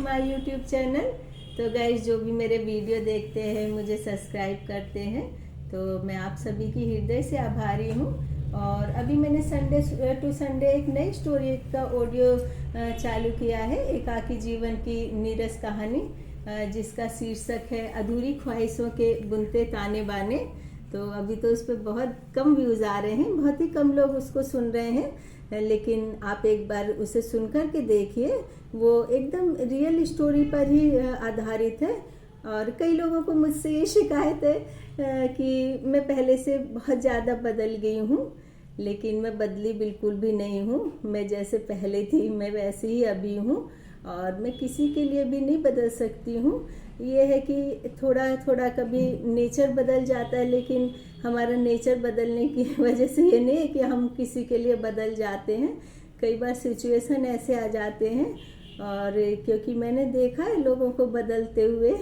My YouTube channel. तो guys, जो भी मेरे वीडियो देखते हैं, मुझे सब्सक्राइब करते हैं, तो मैं आप सभी की हृदय से आभारी हूँ। और अभी मैंने संडे टू संडे एक नई स्टोरी का ऑडियो चालू किया है, एकाकी जीवन की नीरस कहानी, जिसका शीर्षक है अधूरी ख्वाहिशों के बुनते ताने बाने। तो अभी तो उस पर बहुत कम व्यूज़ आ रहे हैं, बहुत ही कम लोग उसको सुन रहे हैं, लेकिन आप एक बार उसे सुन कर के देखिए। वो एकदम रियल स्टोरी पर ही आधारित है। और कई लोगों को मुझसे ये शिकायत है कि मैं पहले से बहुत ज़्यादा बदल गई हूँ, लेकिन मैं बदली बिल्कुल भी नहीं हूँ। मैं जैसे पहले थी मैं वैसे ही अभी हूँ, और मैं किसी के लिए भी नहीं बदल सकती हूँ। ये है कि थोड़ा थोड़ा कभी नेचर बदल जाता है, लेकिन हमारा नेचर बदलने की वजह से ये नहीं है कि हम किसी के लिए बदल जाते हैं। कई बार सिचुएशन ऐसे आ जाते हैं, और क्योंकि मैंने देखा है लोगों को बदलते हुए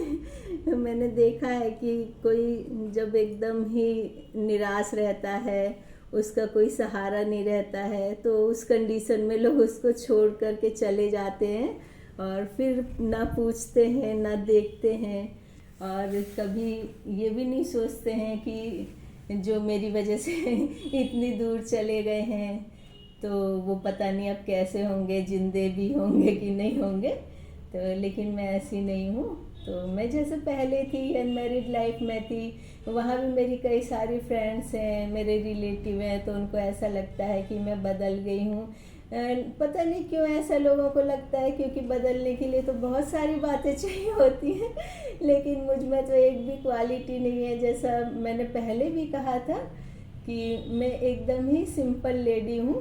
मैंने देखा है कि कोई जब एकदम ही निराश रहता है, उसका कोई सहारा नहीं रहता है, तो उस कंडीशन में लोग उसको छोड़ कर के चले जाते हैं, और फिर ना पूछते हैं ना देखते हैं, और कभी ये भी नहीं सोचते हैं कि जो मेरी वजह से इतनी दूर चले गए हैं, तो वो पता नहीं अब कैसे होंगे, जिंदे भी होंगे कि नहीं होंगे। तो लेकिन मैं ऐसी नहीं हूँ। तो मैं जैसे पहले थी, अनमैरिड लाइफ में थी, वहाँ भी मेरी कई सारी फ्रेंड्स हैं, मेरे रिलेटिव हैं, तो उनको ऐसा लगता है कि मैं बदल गई हूँ। पता नहीं क्यों ऐसा लोगों को लगता है, क्योंकि बदलने के लिए तो बहुत सारी बातें चाहिए होती हैं, लेकिन मुझ में तो एक भी क्वालिटी नहीं है। जैसा मैंने पहले भी कहा था कि मैं एकदम ही सिंपल लेडी हूँ,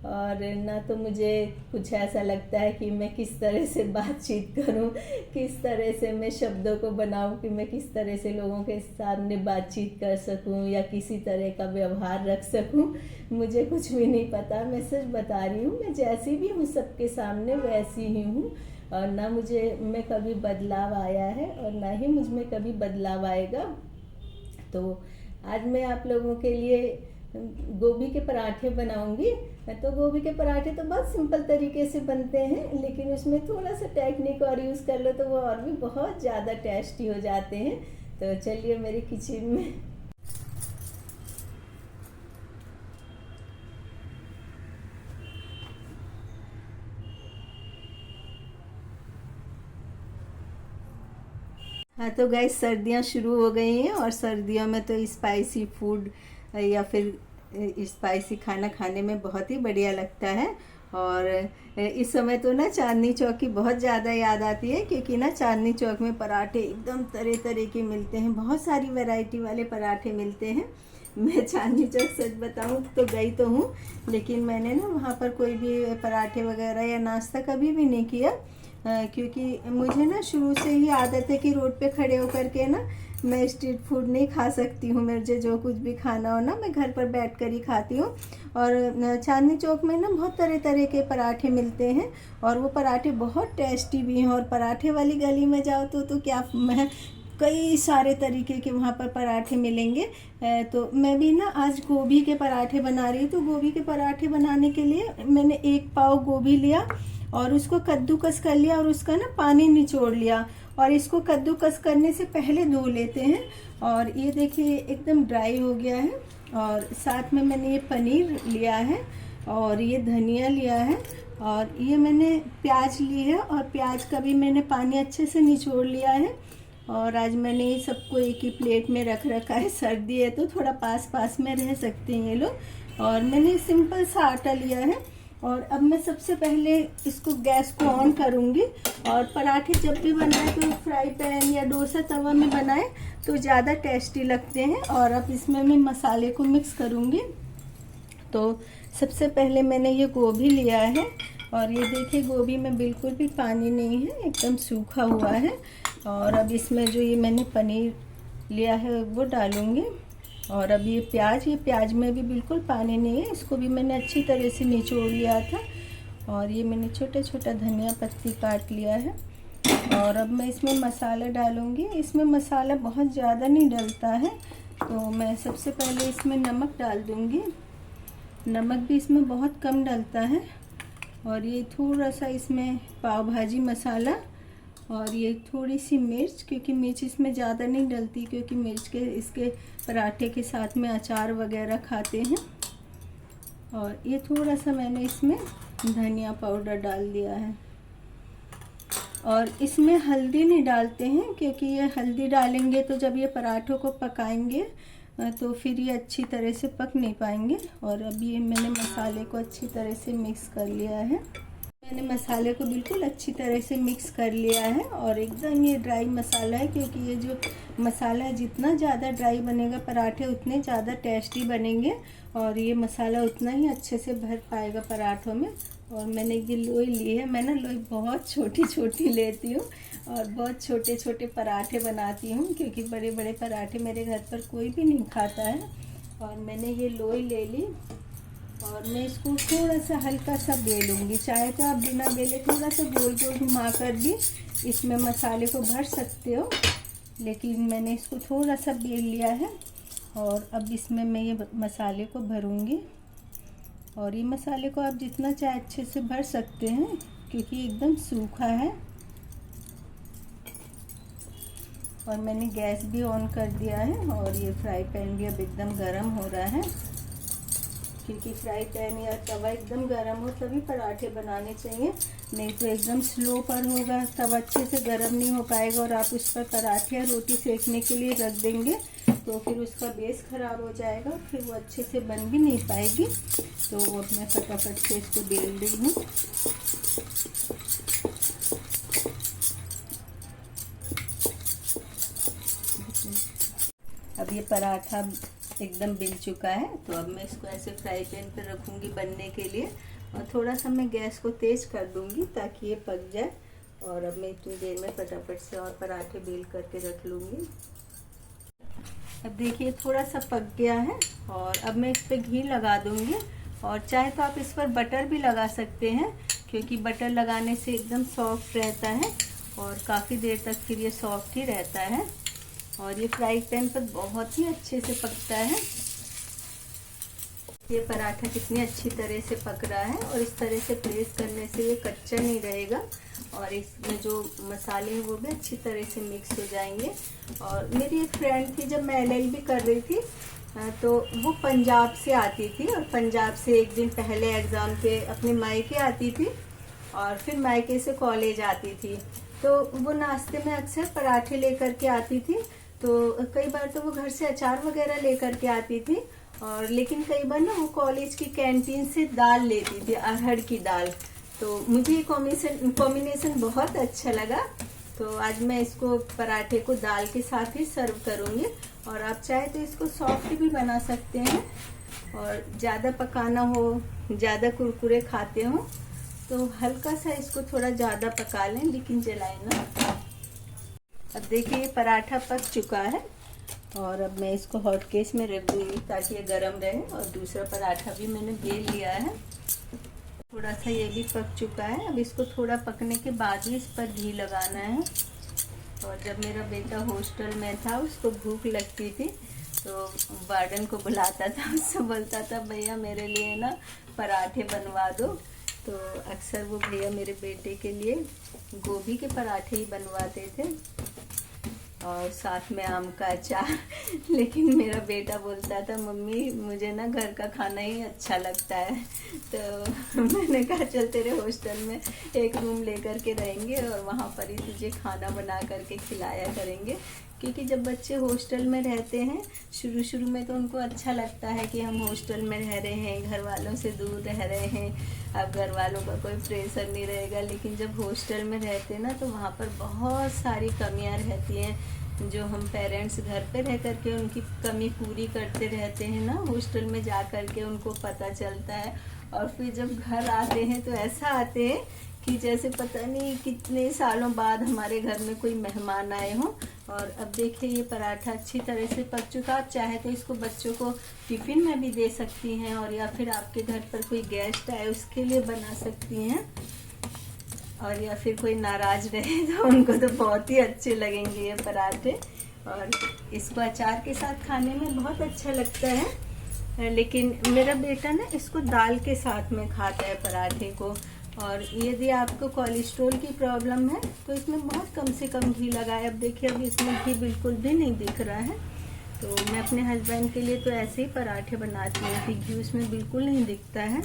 और ना तो मुझे कुछ ऐसा लगता है कि मैं किस तरह से बातचीत करूं, किस तरह से मैं शब्दों को बनाऊं कि मैं किस तरह से लोगों के सामने बातचीत कर सकूं या किसी तरह का व्यवहार रख सकूं। मुझे कुछ भी नहीं पता। मैं सच बता रही हूँ, मैं जैसी भी हूँ सबके सामने वैसी ही हूँ, और ना मुझे में कभी बदलाव आया है और ना ही मुझ में कभी बदलाव आएगा। तो आज मैं आप लोगों के लिए गोभी के पराठे बनाऊंगी। तो गोभी के पराठे तो बहुत सिंपल तरीके से बनते हैं, लेकिन उसमें थोड़ा सा टेक्निक और यूज़ कर लो तो वो और भी बहुत ज़्यादा टेस्टी हो जाते हैं। तो चलिए मेरी किचन में। हाँ, तो गाइस, सर्दियाँ शुरू हो गई हैं, और सर्दियों में तो स्पाइसी फूड या फिर स्पाइसी खाना खाने में बहुत ही बढ़िया लगता है। और इस समय तो ना चांदनी चौक की बहुत ज़्यादा याद आती है, क्योंकि ना चांदनी चौक में पराठे एकदम तरह तरह के मिलते हैं, बहुत सारी वैरायटी वाले पराठे मिलते हैं। मैं चांदनी चौक सच बताऊँ तो गई तो हूँ, लेकिन मैंने ना वहाँ पर कोई भी पराठे वगैरह या नाश्ता कभी भी नहीं किया, क्योंकि मुझे ना शुरू से ही आदत है कि रोड पे खड़े होकर के ना मैं स्ट्रीट फूड नहीं खा सकती हूँ। मुझे जो कुछ भी खाना हो ना, मैं घर पर बैठ कर ही खाती हूँ। और चांदनी चौक में ना बहुत तरह तरह के पराठे मिलते हैं, और वो पराठे बहुत टेस्टी भी हैं। और पराठे वाली गली में जाओ तो क्या मैं कई सारे तरीके के वहाँ पर पराठे मिलेंगे। तो मैं भी ना आज गोभी के पराठे बना रही हूँ। तो गोभी के पराठे बनाने के लिए मैंने 1 पाव गोभी लिया और उसको कद्दूकस कर लिया, और उसका ना पानी निचोड़ लिया। और इसको कद्दूकस करने से पहले धो लेते हैं। और ये देखिए एकदम ड्राई हो गया है। और साथ में मैंने ये पनीर लिया है, और ये धनिया लिया है, और ये मैंने प्याज ली है, और प्याज का भी मैंने पानी अच्छे से निचोड़ लिया है। और आज मैंने ये सबको एक ही प्लेट में रख रखा है। सर्दी है तो थोड़ा पास पास में रह सकते हैं ये लोग। और मैंने सिंपल सा आटा लिया है, और अब मैं सबसे पहले इसको गैस को ऑन करूंगी। और पराठे जब भी बनाए तो फ्राई पैन या डोसा तवा में बनाए तो ज़्यादा टेस्टी लगते हैं। और अब इसमें मैं मसाले को मिक्स करूंगी। तो सबसे पहले मैंने ये गोभी लिया है, और ये देखिए गोभी में बिल्कुल भी पानी नहीं है, एकदम सूखा हुआ है। और अब इसमें जो ये मैंने पनीर लिया है वो डालूंगी। और अब ये प्याज में भी बिल्कुल पानी नहीं है, इसको भी मैंने अच्छी तरह से निचोड़ लिया था। और ये मैंने छोटा छोटा धनिया पत्ती काट लिया है। और अब मैं इसमें मसाला डालूंगी। इसमें मसाला बहुत ज़्यादा नहीं डलता है, तो मैं सबसे पहले इसमें नमक डाल दूंगी। नमक भी इसमें बहुत कम डलता है। और ये थोड़ा सा इसमें पाव भाजी मसाला और ये थोड़ी सी मिर्च, क्योंकि मिर्च इसमें ज़्यादा नहीं डलती, क्योंकि मिर्च के इसके पराठे के साथ में अचार वगैरह खाते हैं। और ये थोड़ा सा मैंने इसमें धनिया पाउडर डाल दिया है। और इसमें हल्दी नहीं डालते हैं, क्योंकि ये हल्दी डालेंगे तो जब ये पराठों को पकाएंगे तो फिर ये अच्छी तरह से पक नहीं पाएंगे। और अभी ये मैंने मसाले को अच्छी तरह से मिक्स कर लिया है। मैंने मसाले को बिल्कुल अच्छी तरह से मिक्स कर लिया है। और एकदम ये ड्राई मसाला है, क्योंकि ये जो मसाला है जितना ज़्यादा ड्राई बनेगा पराठे उतने ज़्यादा टेस्टी बनेंगे और ये मसाला उतना ही अच्छे से भर पाएगा पराठों में। और मैंने ये लोई ली है। मैं ना लोई बहुत छोटी छोटी लेती हूँ और बहुत छोटे छोटे पराठे बनाती हूँ, क्योंकि बड़े बड़े पराठे मेरे घर पर कोई भी नहीं खाता है। और मैंने ये लोई ले ली और मैं इसको थोड़ा सा हल्का सा बेलूँगी। चाहे तो आप बिना बेले थोड़ा सा गोल गोल घुमा कर भी इसमें मसाले को भर सकते हो, लेकिन मैंने इसको थोड़ा सा बेल लिया है। और अब इसमें मैं ये मसाले को भरूँगी। और ये मसाले को आप जितना चाहे अच्छे से भर सकते हैं, क्योंकि एकदम सूखा है। और मैंने गैस भी ऑन कर दिया है और ये फ्राई पैन भी अब एकदम गर्म हो रहा है, क्योंकि फ्राई पैन या तवा एकदम गर्म हो तभी पराठे बनाने चाहिए, नहीं तो एकदम स्लो पर होगा तब अच्छे से गर्म नहीं हो पाएगा। और आप उस पर पराठे या रोटी सेकने के लिए रख देंगे तो फिर उसका बेस ख़राब हो जाएगा, फिर वो अच्छे से बन भी नहीं पाएगी। तो अब मैं फटाफट से इसको बेल रही हूँ। अब ये पराठा एकदम बिल चुका है, तो अब मैं इसको ऐसे फ्राई पैन पर रखूँगी बनने के लिए। और थोड़ा सा मैं गैस को तेज़ कर दूँगी ताकि ये पक जाए। और अब मैं इतनी देर में फटाफट से और पराठे बेल करके रख लूँगी। अब देखिए थोड़ा सा पक गया है और अब मैं इस पर घी लगा दूँगी। और चाहे तो आप इस पर बटर भी लगा सकते हैं, क्योंकि बटर लगाने से एकदम सॉफ्ट रहता है और काफ़ी देर तक फिर ये सॉफ्ट ही रहता है। और ये फ्राई पैन पर बहुत ही अच्छे से पकता है। ये पराठा कितनी अच्छी तरह से पक रहा है और इस तरह से प्रेस करने से ये कच्चा नहीं रहेगा और इसमें जो मसाले हैं वो भी अच्छी तरह से मिक्स हो जाएंगे। और मेरी एक फ्रेंड थी, जब मैं LLB कर रही थी तो वो पंजाब से आती थी और पंजाब से एक दिन पहले एग्ज़ाम के अपने मायके आती थी और फिर मायके से कॉलेज आती थी। तो वो नाश्ते में अक्सर पराठे लेकर के आती थी। तो कई बार तो वो घर से अचार वगैरह लेकर के आती थी, और लेकिन कई बार ना वो कॉलेज की कैंटीन से दाल लेती थी, अरहर की दाल। तो मुझे ये कॉम्बिनेशन बहुत अच्छा लगा। तो आज मैं इसको पराठे को दाल के साथ ही सर्व करूँगी। और आप चाहे तो इसको सॉफ्ट भी बना सकते हैं, और ज़्यादा पकाना हो, ज़्यादा कुरकुरे खाते हो तो हल्का सा इसको थोड़ा ज़्यादा पका लें, लेकिन जलाएं ना। अब देखिए ये पराठा पक चुका है और अब मैं इसको हॉट केस में रख दूँगी ताकि ये गर्म रहे। और दूसरा पराठा भी मैंने बेल लिया है, थोड़ा सा ये भी पक चुका है। अब इसको थोड़ा पकने के बाद ही इस पर घी लगाना है। और जब मेरा बेटा हॉस्टल में था, उसको भूख लगती थी तो वार्डन को बुलाता था, उससे बोलता था भैया मेरे लिए ना पराठे बनवा दो। तो अक्सर वो भैया मेरे बेटे के लिए गोभी के पराठे ही बनवाते थे और साथ में आम का अचार। लेकिन मेरा बेटा बोलता था मम्मी मुझे ना घर का खाना ही अच्छा लगता है। तो मैंने कहा चल तेरे हॉस्टल में एक रूम लेकर के रहेंगे और वहाँ पर ही तुझे खाना बना करके खिलाया करेंगे। क्योंकि जब बच्चे हॉस्टल में रहते हैं शुरू शुरू में तो उनको अच्छा लगता है कि हम हॉस्टल में रह रहे हैं, घर वालों से दूर रह रहे हैं, अब घर वालों का कोई प्रेशर नहीं रहेगा। लेकिन जब हॉस्टल में रहते हैं ना तो वहाँ पर बहुत सारी कमियाँ रहती हैं जो हम पेरेंट्स घर पे रह कर के उनकी कमी पूरी करते रहते हैं ना, हॉस्टल में जा कर के उनको पता चलता है। और फिर जब घर आते हैं तो ऐसा आते हैं कि जैसे पता नहीं कितने सालों बाद हमारे घर में कोई मेहमान आए हों। और अब देखिए ये पराठा अच्छी तरह से पक चुका। आप चाहे तो इसको बच्चों को टिफ़िन में भी दे सकती हैं, और या फिर आपके घर पर कोई गेस्ट आए उसके लिए बना सकती हैं, और या फिर कोई नाराज़ रहे तो उनको तो बहुत ही अच्छे लगेंगे ये पराठे। और इसको अचार के साथ खाने में बहुत अच्छा लगता है। लेकिन मेरा बेटा ना इसको दाल के साथ में खाता है पराठे को, और यदि आपको कोलेस्ट्रॉल की प्रॉब्लम है तो इसमें बहुत कम से कम घी लगाए। अब देखिए, अब इसमें घी बिल्कुल भी नहीं दिख रहा है। तो मैं अपने हस्बैंड के लिए तो ऐसे ही पराठे बनाती हूँ कि घी उसमें बिल्कुल नहीं दिखता है।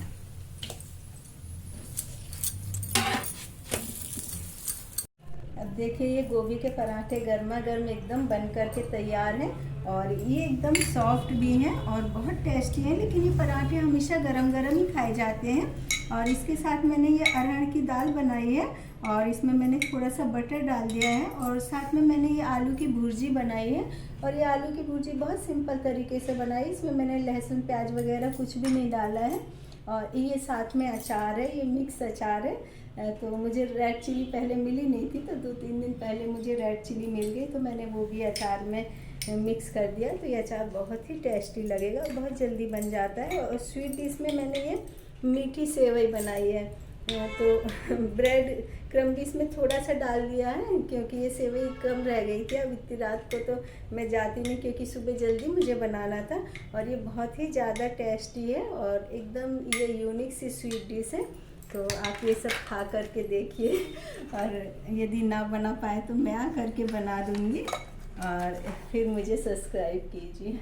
अब देखिए, ये गोभी के पराठे गर्मा गर्म एकदम बन करके तैयार हैं और ये एकदम सॉफ्ट भी हैं और बहुत टेस्टी हैं। लेकिन ये पराठे हमेशा गरम गरम ही खाए जाते हैं। और इसके साथ मैंने ये अरहर की दाल बनाई है और इसमें मैंने थोड़ा सा बटर डाल दिया है और साथ में मैंने ये आलू की भुर्जी बनाई है। और ये आलू की भुर्जी बहुत सिंपल तरीके से बनाई, इसमें मैंने लहसुन प्याज वगैरह कुछ भी नहीं डाला है। और ये साथ में अचार है, ये मिक्स अचार है। तो मुझे रेड चिली पहले मिली नहीं थी, तो 2-3 दिन पहले मुझे रेड चिली मिल गई, तो मैंने वो भी अचार में मिक्स कर दिया। तो ये अचार बहुत ही टेस्टी लगेगा, बहुत जल्दी बन जाता है। और स्वीट डिश में मैंने ये मीठी सेवई बनाई है। तो ब्रेड क्रम भी इसमें थोड़ा सा डाल दिया है क्योंकि ये सेवई कम रह गई थी। अब इतनी रात को तो मैं जाती नहीं क्योंकि सुबह जल्दी मुझे बनाना था। और ये बहुत ही ज़्यादा टेस्टी है और एकदम ये यूनिक सी स्वीट डिश है। तो आप ये सब खा करके देखिए और यदि ना बना पाए तो मैं आ करके बना दूँगी और फिर मुझे सब्सक्राइब कीजिए।